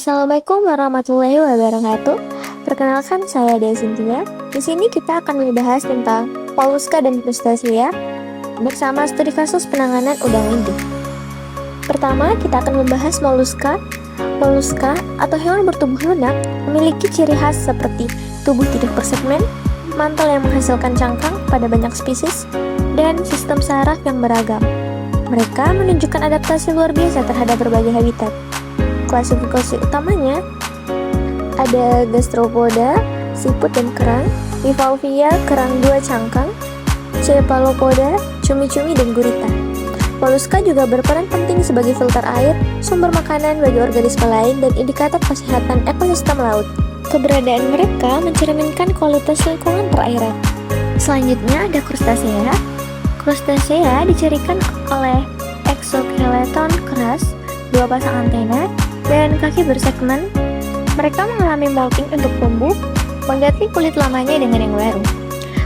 Assalamualaikum warahmatullahi wabarakatuh. Perkenalkan, saya Dea Cynthia. Di sini kita akan membahas tentang Molluska dan Crustacea bersama studi kasus penanganan udang windu. Pertama, kita akan membahas molluska. Molluska atau hewan bertubuh lunak memiliki ciri khas seperti tubuh tidak bersegmen, mantel yang menghasilkan cangkang pada banyak spesies, dan sistem saraf yang beragam. Mereka menunjukkan adaptasi luar biasa terhadap berbagai habitat. Klasifikasi utamanya ada gastropoda, siput dan kerang, bivalvia, kerang dua cangkang, cephalopoda, cumi-cumi dan gurita. Molluska juga berperan penting sebagai filter air, sumber makanan bagi organisme lain, dan indikator kesehatan ekosistem laut. Keberadaan mereka mencerminkan kualitas lingkungan perairan. Selanjutnya ada Crustacea. Crustacea dicirikan oleh exoskeleton keras, dua pasang antena, dan kaki bersegmen. Mereka mengalami molting untuk tumbuh, mengganti kulit lamanya dengan yang baru.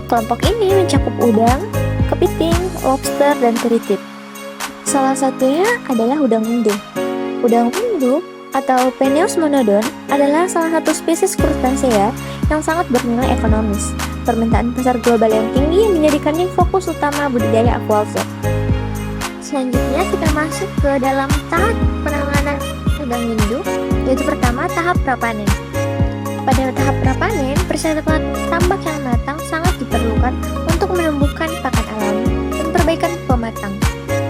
Kelompok ini mencakup udang, kepiting, lobster, dan teritid. Salah satunya adalah udang windu. Udang windu atau Penaeus monodon adalah salah satu spesies Crustacea yang sangat bernilai ekonomis. Permintaan pasar global yang tinggi menjadikannya fokus utama budidaya aquaculture. Selanjutnya kita masuk ke dalam tahap penanganan udang windu, yaitu pertama tahap prapanen. Pada tahap prapanen, persiapan tambak yang matang sangat diperlukan untuk menumbuhkan pakan alami dan perbaikan pematang.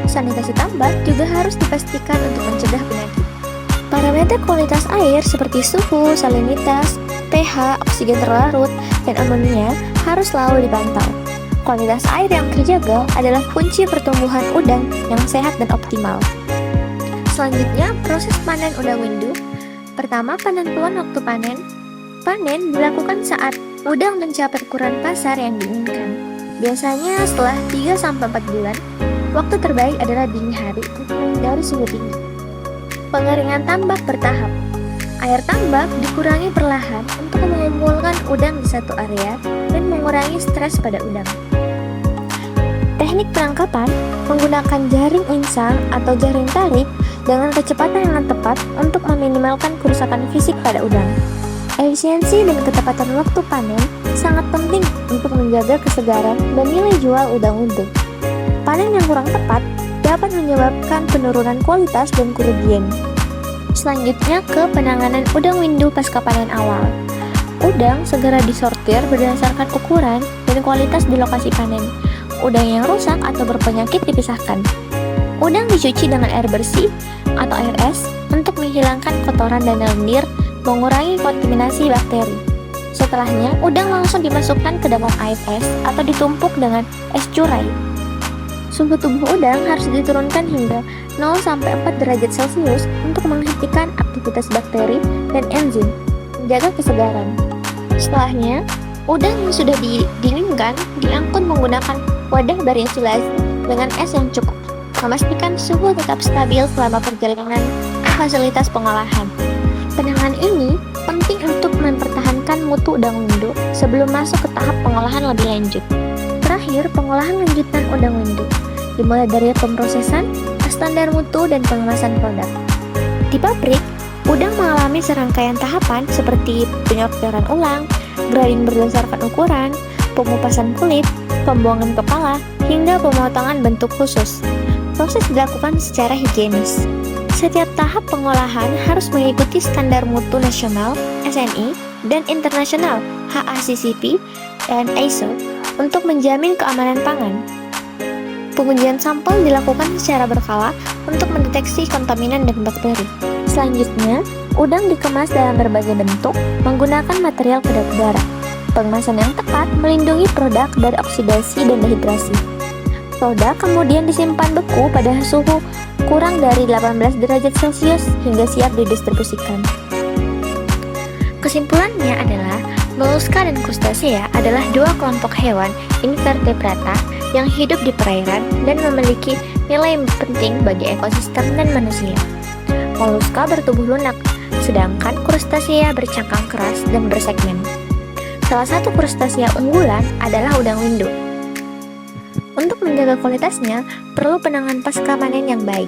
Sanitasi tambak juga harus dipastikan untuk mencegah penyakit. Parameter kualitas air seperti suhu, salinitas, pH, oksigen terlarut, dan amonia harus selalu dipantau. Kualitas air yang terjaga adalah kunci pertumbuhan udang yang sehat dan optimal. Selanjutnya, proses panen udang windu. Pertama, penentuan waktu panen. Panen dilakukan saat udang mencapai ukuran pasar yang diinginkan. Biasanya setelah 3-4 bulan. Waktu terbaik adalah dini hari untuk menghindari suhu tinggi. Pengeringan tambak bertahap. Air tambak dikurangi perlahan untuk mengumpulkan udang di satu area dan mengurangi stres pada udang. Teknik penangkapan menggunakan jaring insang atau jaring tarik dengan kecepatan yang tepat untuk meminimalkan kerusakan fisik pada udang. Efisiensi dan ketepatan waktu panen sangat penting untuk menjaga kesegaran dan nilai jual udang windu. Panen yang kurang tepat dapat menyebabkan penurunan kualitas dan kerugian. Selanjutnya ke penanganan udang windu pasca panen awal. Udang segera disortir berdasarkan ukuran dan kualitas di lokasi panen. Udang yang rusak atau berpenyakit dipisahkan. Udang dicuci dengan air bersih atau air es untuk menghilangkan kotoran dan lendir, mengurangi kontaminasi bakteri. Setelahnya, udang langsung dimasukkan ke dalam air es atau ditumpuk dengan es curai. Suhu tubuh udang harus diturunkan hingga 0-4 derajat Celcius untuk menghentikan aktivitas bakteri dan enzim, menjaga kesegaran. Setelahnya, udang yang sudah didinginkan diangkut menggunakan wadah berinsulasi dengan es yang cukup, memastikan suhu tetap stabil selama perjalanan ke fasilitas pengolahan. Penanganan ini penting untuk mempertahankan mutu udang windu sebelum masuk ke tahap pengolahan lebih lanjut. Terakhir, pengolahan lanjutan udang windu dimulai dari pemrosesan, standar mutu, dan pengemasan produk. Di pabrik, udang mengalami serangkaian tahapan seperti penyortiran ulang, grading berdasarkan ukuran, pengupasan kulit, pembuangan kepala, hingga pemotongan bentuk khusus. Proses dilakukan secara higienis. Setiap tahap pengolahan harus mengikuti standar mutu nasional (SNI) dan internasional (HACCP) dan ISO untuk menjamin keamanan pangan. Pengujian sampel dilakukan secara berkala untuk mendeteksi kontaminan dan bakteri. Selanjutnya, udang dikemas dalam berbagai bentuk menggunakan material kedap udara. Pengemasan yang tepat melindungi produk dari oksidasi dan dehidrasi. Produk kemudian disimpan beku pada suhu kurang dari 18 derajat Celcius hingga siap didistribusikan. Kesimpulannya adalah Molluska dan Crustacea adalah dua kelompok hewan invertebrata yang hidup di perairan dan memiliki nilai penting bagi ekosistem dan manusia. Molluska bertubuh lunak, sedangkan Crustacea bercangkang keras dan bersegmen. Salah satu Crustacea unggulan adalah udang windu. Untuk menjaga kualitasnya, perlu penanganan pasca panen yang baik.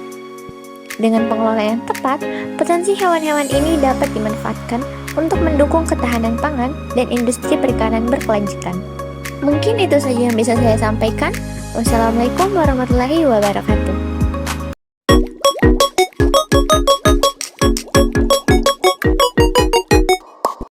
Dengan pengelolaan yang tepat, potensi hewan-hewan ini dapat dimanfaatkan untuk mendukung ketahanan pangan dan industri perikanan berkelanjutan. Mungkin itu saja yang bisa saya sampaikan. Wassalamualaikum warahmatullahi wabarakatuh.